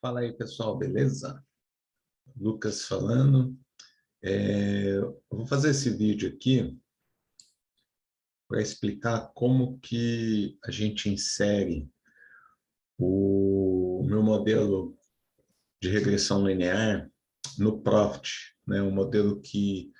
Fala aí, pessoal, beleza? Lucas falando. Eu vou fazer esse vídeo aqui para explicar como que a gente insere o meu modelo de regressão linear no Profit, né? Um modelo que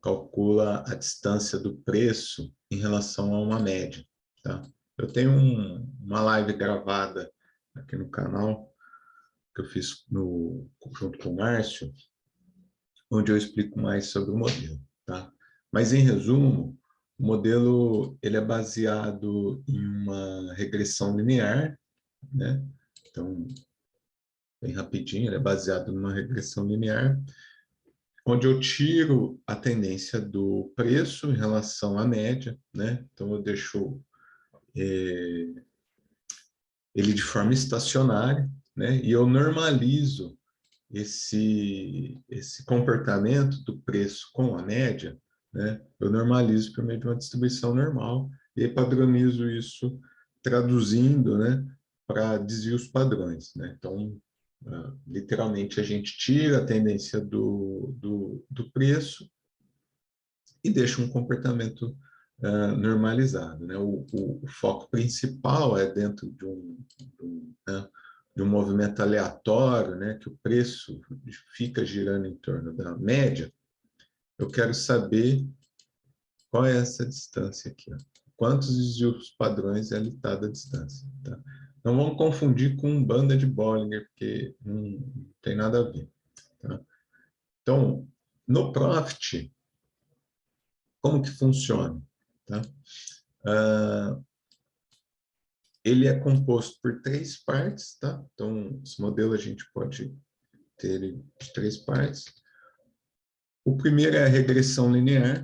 calcula a distância do preço em relação a uma média, tá? Eu tenho uma live gravada aqui no canal que eu fiz junto com o Márcio, onde eu explico mais sobre o modelo, tá? Mas, em resumo, o modelo ele é baseado em uma regressão linear, né? Então, bem rapidinho, ele é baseado numa regressão linear, onde eu tiro a tendência do preço em relação à média, né? Então, eu deixo ele de forma estacionária, né? E eu normalizo esse comportamento do preço com a média, né? Eu normalizo por meio de uma distribuição normal e padronizo isso traduzindo, né, para desvios padrões, né? Então, literalmente, a gente tira a tendência do preço e deixa um comportamento normalizado, né? O foco principal é dentro de um movimento aleatório, né? Que o preço fica girando em torno da média. Eu quero saber qual é essa distância aqui, ó. Quantos desvios padrões ela está da distância, tá? Não vamos confundir com banda de Bollinger, porque não tem nada a ver, tá? Então, no Profit, como que funciona, tá? Ele é composto por 3 partes, tá? Então, esse modelo a gente pode ter ele de 3 partes. O primeiro é a regressão linear,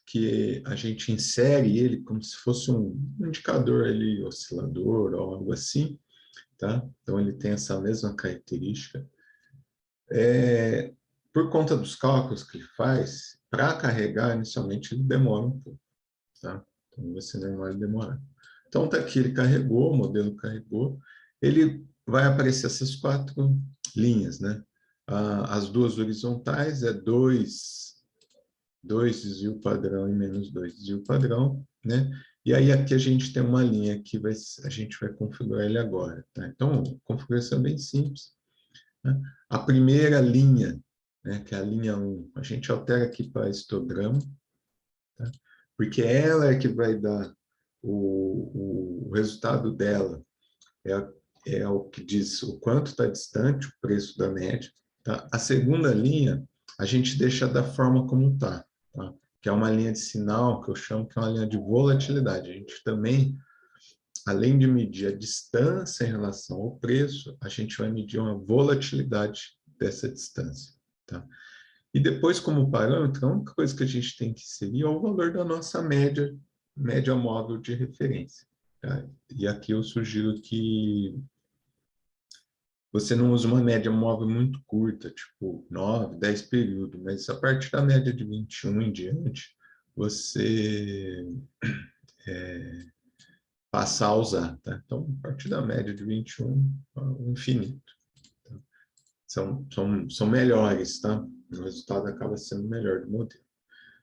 que a gente insere ele como se fosse um indicador ali, oscilador ou algo assim, tá? Então, ele tem essa mesma característica. Por conta dos cálculos que ele faz, para carregar, inicialmente, ele demora um pouco, tá? Então, vai ser normal ele demorar. Então, tá aqui, ele carregou, o modelo carregou, ele vai aparecer essas 4 linhas, né? As duas horizontais é 2 desvio padrão e menos 2 desvio padrão, né? E aí aqui a gente tem uma linha que a gente vai configurar ele agora, tá? Então, a configuração é bem simples, né? A primeira linha, né, que é a linha 1, a gente altera aqui para histograma, tá? Porque ela é que vai dar o resultado dela, é o que diz o quanto está distante o preço da média, tá? A segunda linha, a gente deixa da forma como está, tá? Que é uma linha de sinal, que eu chamo que é uma linha de volatilidade. A gente também, além de medir a distância em relação ao preço, a gente vai medir uma volatilidade dessa distância, tá? E depois, como parâmetro, a única coisa que a gente tem que inserir é o valor da nossa média móvel de referência, tá? E aqui eu sugiro que você não usa uma média móvel muito curta, tipo 9, 10 períodos, mas a partir da média de 21 em diante, você passa a usar, tá? Então, a partir da média de 21, ao infinito. Tá? São melhores, tá? O resultado acaba sendo melhor do modelo.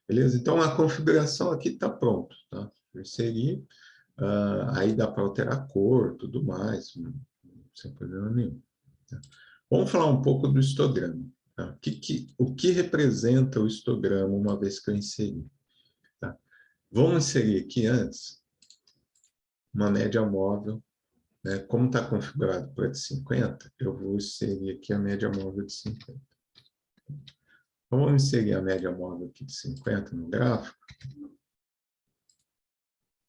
Beleza? Então, a configuração aqui está pronta, tá? Inserir, aí dá para alterar a cor, tudo mais, sem problema nenhum. Tá? Vamos falar um pouco do histograma. Tá? O que representa o histograma uma vez que eu inseri? Tá? Vamos inserir aqui antes uma média móvel, né? Como está configurado para de 50, eu vou inserir aqui a média móvel de 50. Então, vamos inserir a média móvel aqui de 50 no gráfico.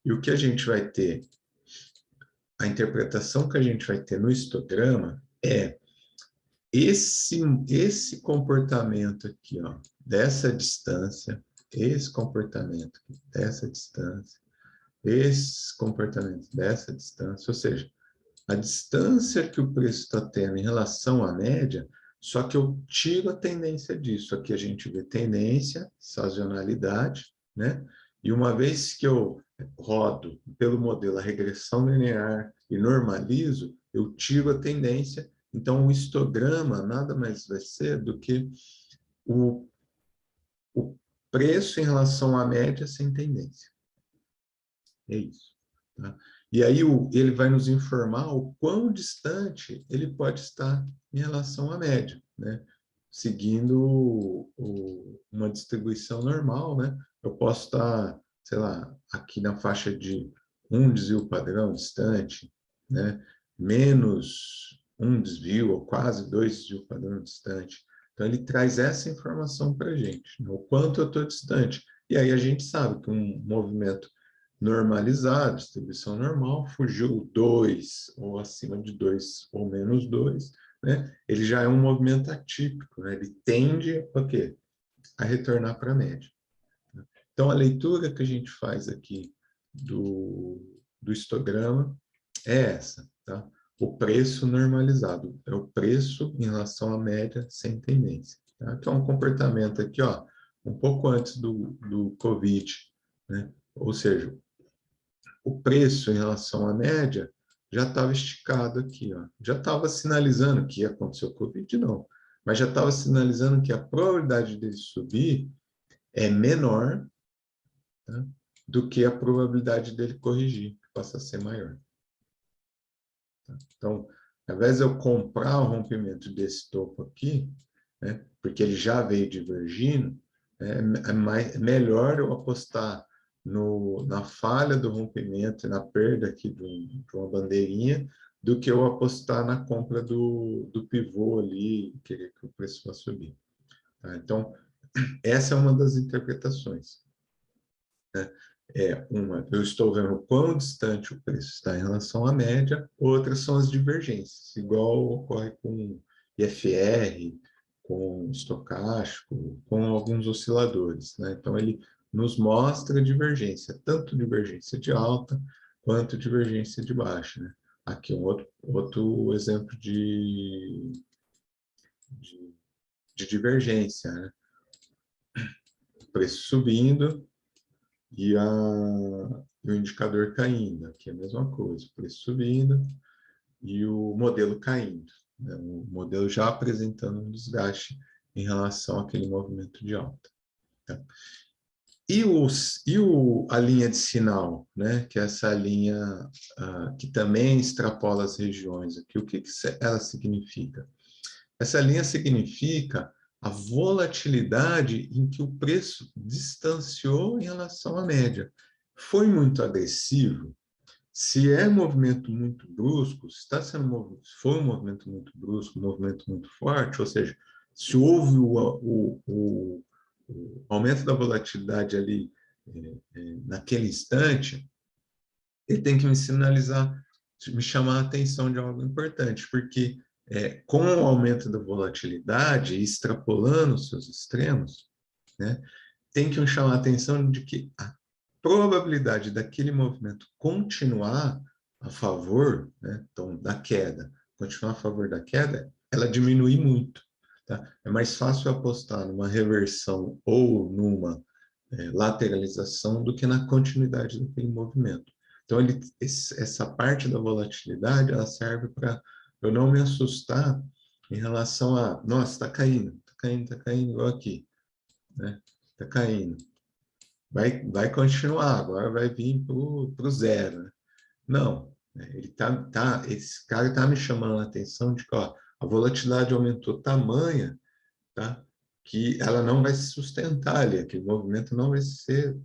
E o que a gente vai ter, a interpretação que a gente vai ter no histograma é esse comportamento aqui, ó, dessa distância, esse comportamento aqui, dessa distância, esse comportamento dessa distância, ou seja, a distância que o preço está tendo em relação à média, só que eu tiro a tendência disso. Aqui a gente vê tendência, sazonalidade, né? E uma vez que eu rodo pelo modelo a regressão linear e normalizo, eu tiro a tendência Então, o histograma nada mais vai ser do que o, o preço em relação à média sem tendência. É isso. Tá? E aí ele vai nos informar o quão distante ele pode estar em relação à média, né? Seguindo uma distribuição normal, né? Eu posso estar, sei lá, aqui na faixa de um desvio padrão distante, né? Menos um desvio, ou quase dois desvios padrão distante. Então, ele traz essa informação para a gente, né? O quanto eu estou distante. E aí a gente sabe que um movimento normalizado, distribuição normal, fugiu 2, ou acima de 2, ou menos 2, né? Ele já é um movimento atípico, né? Ele tende a quê? A retornar para a média. Então, a leitura que a gente faz aqui do histograma é essa, tá? O preço normalizado é o preço em relação à média sem tendência. Tá? Então, um comportamento aqui, ó, um pouco antes do Covid, né? Ou seja, o preço em relação à média já estava esticado aqui, ó. Já estava sinalizando que ia acontecer o Covid, não, mas já estava sinalizando que a probabilidade dele subir é menor, tá, do que a probabilidade dele corrigir, que passa a ser maior. Tá? Então, ao invés de eu comprar o rompimento desse topo aqui, né, porque ele já veio divergindo, é melhor eu apostar na falha do rompimento e na perda aqui de uma bandeirinha do que eu apostar na compra do pivô ali, que o preço vai subir. Tá? Então, essa é uma das interpretações. Né? Eu estou vendo o quão distante o preço está em relação à média, outras são as divergências, igual ocorre com IFR, com estocástico, com alguns osciladores, né? Então, ele nos mostra divergência, tanto divergência de alta quanto divergência de baixa, né? Aqui um outro exemplo de, de divergência, né? O preço subindo, e o indicador caindo, aqui é a mesma coisa, o preço subindo e o modelo caindo, né? O modelo já apresentando um desgaste em relação àquele movimento de alta. Tá? A linha de sinal, né? Que é essa linha que também extrapola as regiões aqui, o que ela significa? Essa linha significa a volatilidade em que o preço distanciou em relação à média. Foi muito agressivo? Se é movimento muito brusco, se está sendo se foi um movimento muito brusco, um movimento muito forte, ou seja, se houve o aumento da volatilidade ali naquele instante, ele tem que me sinalizar, me chamar a atenção de algo importante, porque com o aumento da volatilidade, extrapolando os seus extremos, né, tem que me chamar a atenção de que a probabilidade daquele movimento continuar a favor, né, então, da queda, continuar a favor da queda, ela diminui muito. Tá? É mais fácil apostar numa reversão ou numa lateralização do que na continuidade daquele movimento. Então, essa parte da volatilidade, ela serve para eu não me assustar em relação a, nossa, está caindo, igual aqui, né? Está caindo. Vai continuar, agora vai vir para o zero. Né? Não, esse cara está me chamando a atenção de que ó, a volatilidade aumentou tamanha, tá? Que ela não vai se sustentar ali, que o movimento não vai ser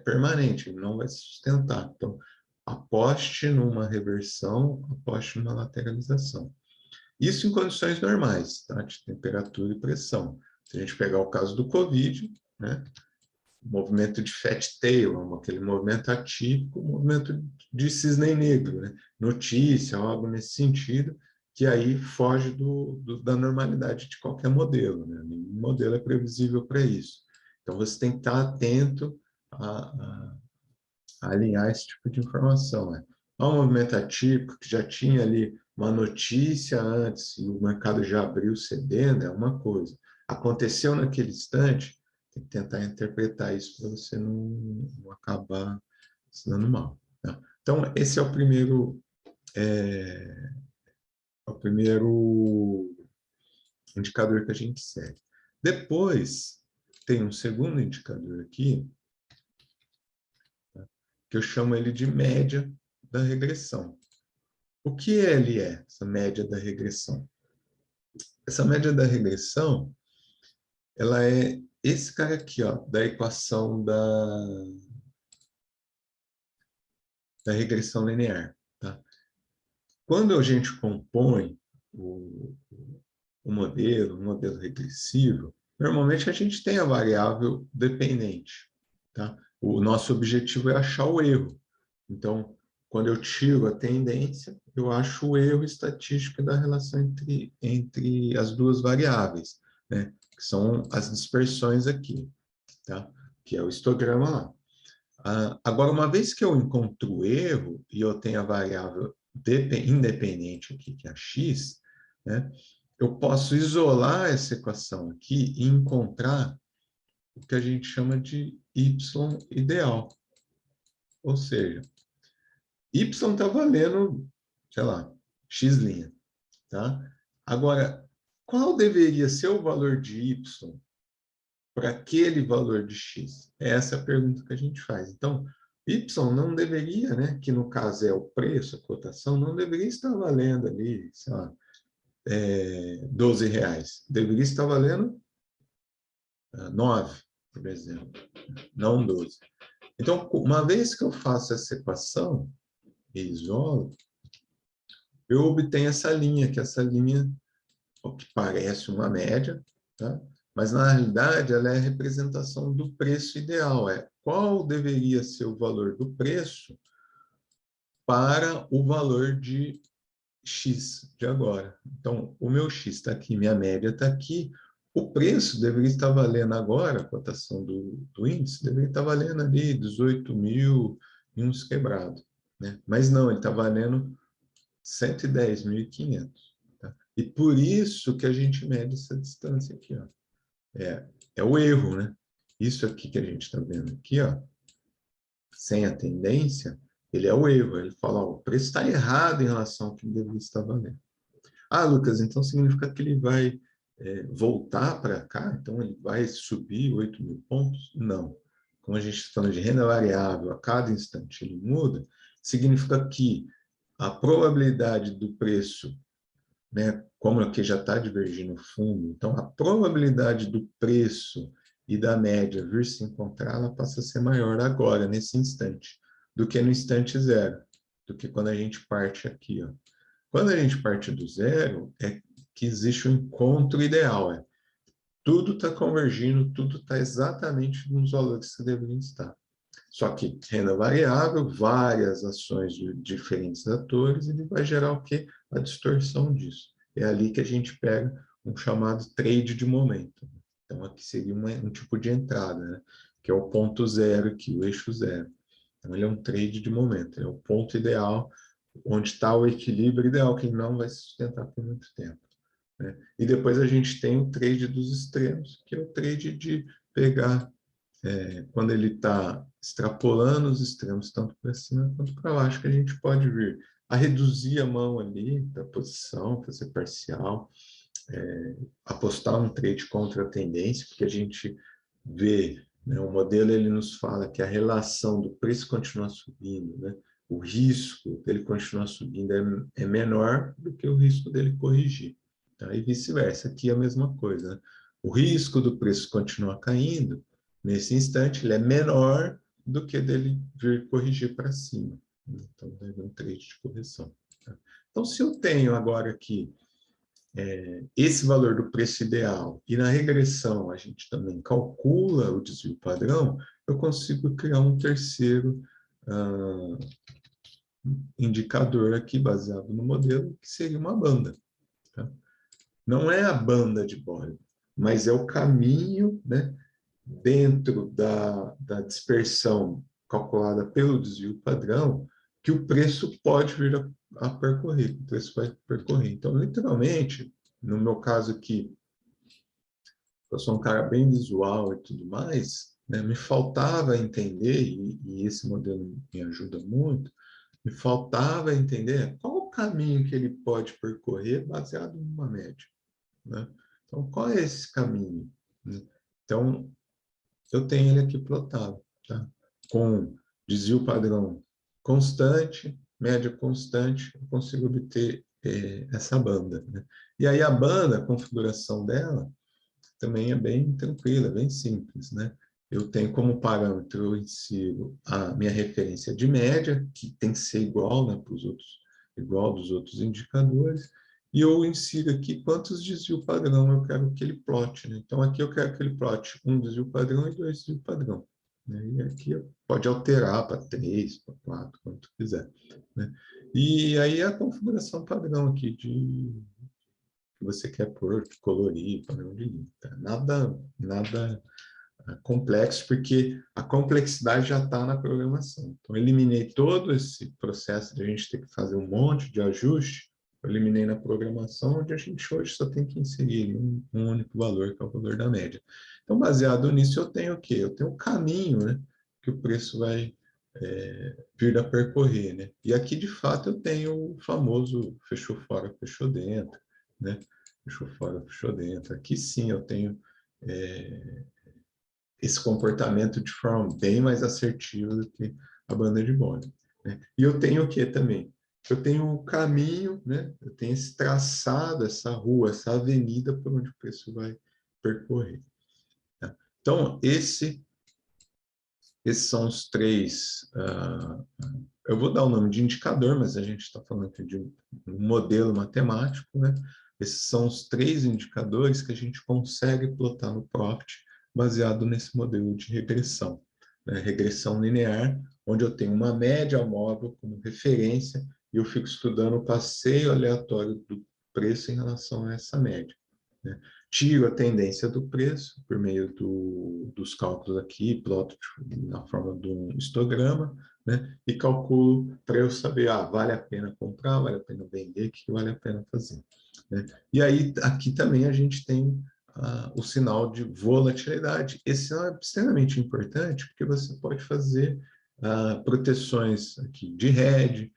permanente, ele não vai se sustentar. Então, aposte numa reversão, aposte numa lateralização. Isso em condições normais, tá? De temperatura e pressão. Se a gente pegar o caso do Covid, né? Movimento de fat tail, aquele movimento atípico, movimento de cisne negro, né? Notícia, algo nesse sentido, que aí foge da normalidade de qualquer modelo, né? Nenhum modelo é previsível para isso. Então, você tem que estar atento a alinhar esse tipo de informação. Né? Há um movimento atípico que já tinha ali uma notícia antes e o mercado já abriu cedendo, é uma coisa. Aconteceu naquele instante, tem que tentar interpretar isso para você não acabar se dando mal. Tá? Então, esse é o primeiro primeiro indicador que a gente segue. Depois, tem um segundo indicador aqui, tá? Que eu chamo ele de média da regressão. O que ele é, essa média da regressão? Essa média da regressão, ela é esse cara aqui, ó, da equação da regressão linear. Tá? Quando a gente compõe um modelo regressivo, normalmente a gente tem a variável dependente. Tá? O nosso objetivo é achar o erro. Então, quando eu tiro a tendência, eu acho o erro estatístico da relação entre as duas variáveis, né? Que são as dispersões aqui, tá? Que é o histograma lá. Agora, uma vez que eu encontro o erro e eu tenho a variável independente aqui, que é a x, né? Eu posso isolar essa equação aqui e encontrar o que a gente chama de y ideal. Ou seja, y está valendo, sei lá, x', tá? Agora, qual deveria ser o valor de y para aquele valor de x? É essa a pergunta que a gente faz. Então, y não deveria, né, que no caso é o preço, a cotação, não deveria estar valendo ali, sei lá, R$12. Deveria estar valendo 9, por exemplo, não 12. Então, uma vez que eu faço essa equação e isolo, eu obtenho essa linha, que essa linha, o que parece uma média, tá? Mas na realidade ela é a representação do preço ideal, é qual deveria ser o valor do preço para o valor de X de agora. Então, o meu X está aqui, minha média está aqui, o preço deveria estar valendo agora, a cotação do índice, deveria estar valendo ali 18 mil e uns quebrados, né? Mas não, ele está valendo 110.500. Tá? E por isso que a gente mede essa distância aqui. Ó. É o erro, né? Isso aqui que a gente está vendo aqui, ó, sem a tendência, ele é o erro. Ele fala, ó, o preço está errado em relação ao que ele deveria estar valendo. Ah, Lucas, então significa que ele vai voltar para cá? Então ele vai subir 8 mil pontos? Não. Como a gente está falando de renda variável, a cada instante ele muda, significa que a probabilidade do preço, né, como aqui já está divergindo o fundo, então a probabilidade do preço e da média vir se encontrar, ela passa a ser maior agora, nesse instante, do que no instante zero, do que quando a gente parte aqui. Ó. Quando a gente parte do zero, é que existe o encontro ideal. Tudo está convergindo, tudo está exatamente nos valores que deveriam estar. Só que renda variável, várias ações de diferentes atores, ele vai gerar o quê? A distorção disso. É ali que a gente pega um chamado trade de momento. Então, aqui seria um tipo de entrada, né? Que é o ponto zero aqui, o eixo zero. Então, ele é um trade de momento, é o ponto ideal, onde está o equilíbrio ideal, que não vai se sustentar por muito tempo. Né? E depois a gente tem o trade dos extremos, que é o trade de pegar quando ele está extrapolando os extremos, tanto para cima quanto para baixo, que a gente pode vir a reduzir a mão ali da posição, fazer parcial, apostar um trade contra a tendência, porque a gente vê, né, o modelo ele nos fala que a relação do preço continuar subindo, né, o risco dele continuar subindo é menor do que o risco dele corrigir. Tá? E vice-versa, aqui é a mesma coisa. Né? O risco do preço continuar caindo, nesse instante, ele é menor do que dele vir corrigir para cima. Então, deve um trade de correção. Tá? Então, se eu tenho agora aqui esse valor do preço ideal e na regressão a gente também calcula o desvio padrão, eu consigo criar um terceiro indicador aqui baseado no modelo, que seria uma banda. Tá? Não é a banda de Bollinger, mas é o caminho, né, dentro da dispersão calculada pelo desvio padrão, que o preço pode vir a percorrer, o preço vai percorrer. Então, literalmente, no meu caso aqui, eu sou um cara bem visual e tudo mais, né, me faltava entender, e esse modelo me ajuda muito, Me faltava entender qual o caminho que ele pode percorrer baseado numa média, né? Então, qual é esse caminho, né? Então, eu tenho ele aqui plotado, tá? Com desvio padrão constante, média constante, eu consigo obter essa banda, né? E aí a banda, a configuração dela, também é bem tranquila, bem simples, né? Eu tenho como parâmetro, eu insiro a minha referência de média, que tem que ser igual, né, para os outros, igual dos outros indicadores, e eu insiro aqui quantos desvio padrão eu quero que ele plote, né? Então, aqui eu quero que ele plote um desvio padrão e dois desvio padrão, né? E aqui pode alterar para 3, para 4, quanto quiser, né? E aí a configuração padrão aqui que você quer pôr, colorir, padrão de linha, tá? Nada complexo, porque a complexidade já está na programação. Então, eu eliminei todo esse processo de a gente ter que fazer um monte de ajuste, eu eliminei na programação, onde a gente hoje só tem que inserir um único valor, que é o valor da média. Então, baseado nisso, eu tenho o quê? Eu tenho o caminho, né, que o preço vai vir a percorrer, né? E aqui, de fato, eu tenho o famoso fechou fora, fechou dentro, né? Fechou fora, fechou dentro. Aqui sim eu tenho esse comportamento de forma bem mais assertiva do que a banda de Bollinger, né? E eu tenho o que também? Eu tenho o caminho, né? Eu tenho esse traçado, essa rua, essa avenida por onde o preço vai percorrer, tá? Então, esses são os três. Eu vou dar o nome de indicador, mas a gente está falando aqui de um modelo matemático, né? Esses são os três indicadores que a gente consegue plotar no Profit baseado nesse modelo de regressão, né? Regressão linear, onde eu tenho uma média móvel como referência e eu fico estudando o passeio aleatório do preço em relação a essa média, né? Tiro a tendência do preço por meio dos cálculos aqui, ploto na forma de um histograma, né? E calculo para eu saber, vale a pena comprar, vale a pena vender, o que vale a pena fazer, né? E aí, aqui também a gente tem o sinal de volatilidade. Esse sinal é extremamente importante, porque você pode fazer proteções aqui de hedge,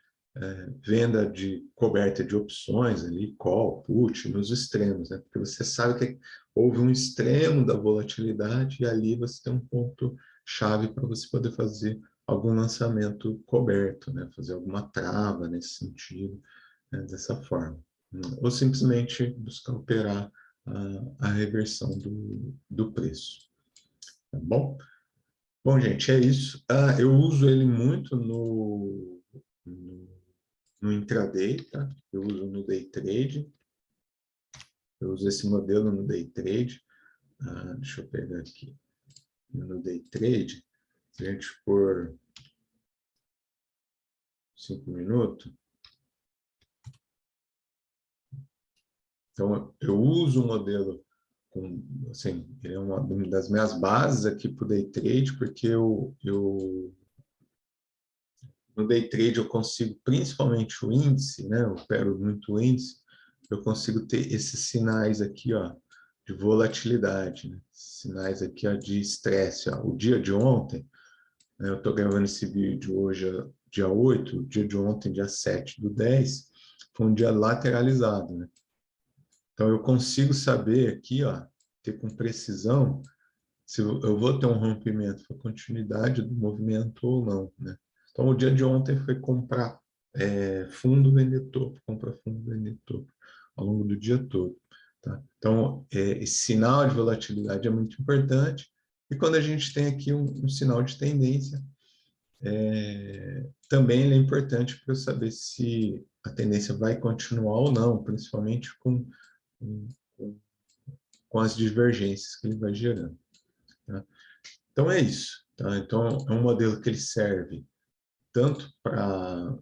venda de coberta de opções ali, call, put, nos extremos, né? Porque você sabe que houve um extremo da volatilidade e ali você tem um ponto chave para você poder fazer algum lançamento coberto, né? Fazer alguma trava nesse sentido, né? Dessa forma. Ou simplesmente buscar operar a reversão do preço. Tá bom? Bom, gente, é isso. Eu uso ele muito no intraday, tá? Eu uso no day trade. Eu uso esse modelo no day trade. Deixa eu pegar aqui. No day trade, se a gente for 5 minutos. Então, eu uso o modelo assim, ele é uma das minhas bases aqui para o day trade, porque no day trade eu consigo, principalmente o índice, né? Eu opero muito o índice, eu consigo ter esses sinais aqui, ó, de volatilidade, né? Sinais aqui, ó, de estresse, ó. O dia de ontem, né, eu estou gravando esse vídeo hoje, dia 8, o dia de ontem, dia 7/10, foi um dia lateralizado, né? Então, eu consigo saber aqui, ó, ter com precisão se eu vou ter um rompimento para continuidade do movimento ou não, né? Então, o dia de ontem foi comprar fundo, vender topo, comprar fundo, vender topo, ao longo do dia todo, tá? Então, esse sinal de volatilidade é muito importante, e quando a gente tem aqui um sinal de tendência, também ele é importante para eu saber se a tendência vai continuar ou não, principalmente com, com as divergências que ele vai gerando, tá? Então, é isso, tá? Então, é um modelo que ele serve tanto para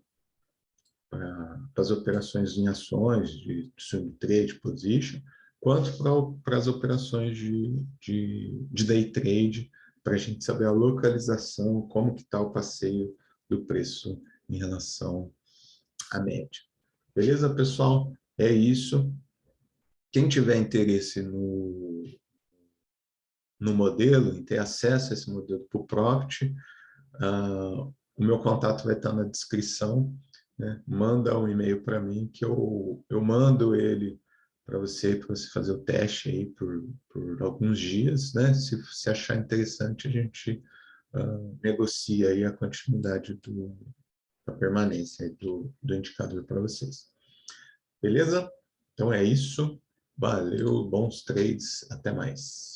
as operações em ações, de swing trade, position, quanto para as operações de day trade, para a gente saber a localização, como que está o passeio do preço em relação à média. Beleza, pessoal? É isso. Quem tiver interesse no modelo, em ter acesso a esse modelo por Profit, O meu contato vai estar na descrição, né? Manda um e-mail para mim que eu mando ele para você fazer o teste aí por alguns dias, né? Se achar interessante, a gente negocia aí a continuidade da permanência do indicador para vocês. Beleza? Então é isso. Valeu, bons trades, até mais.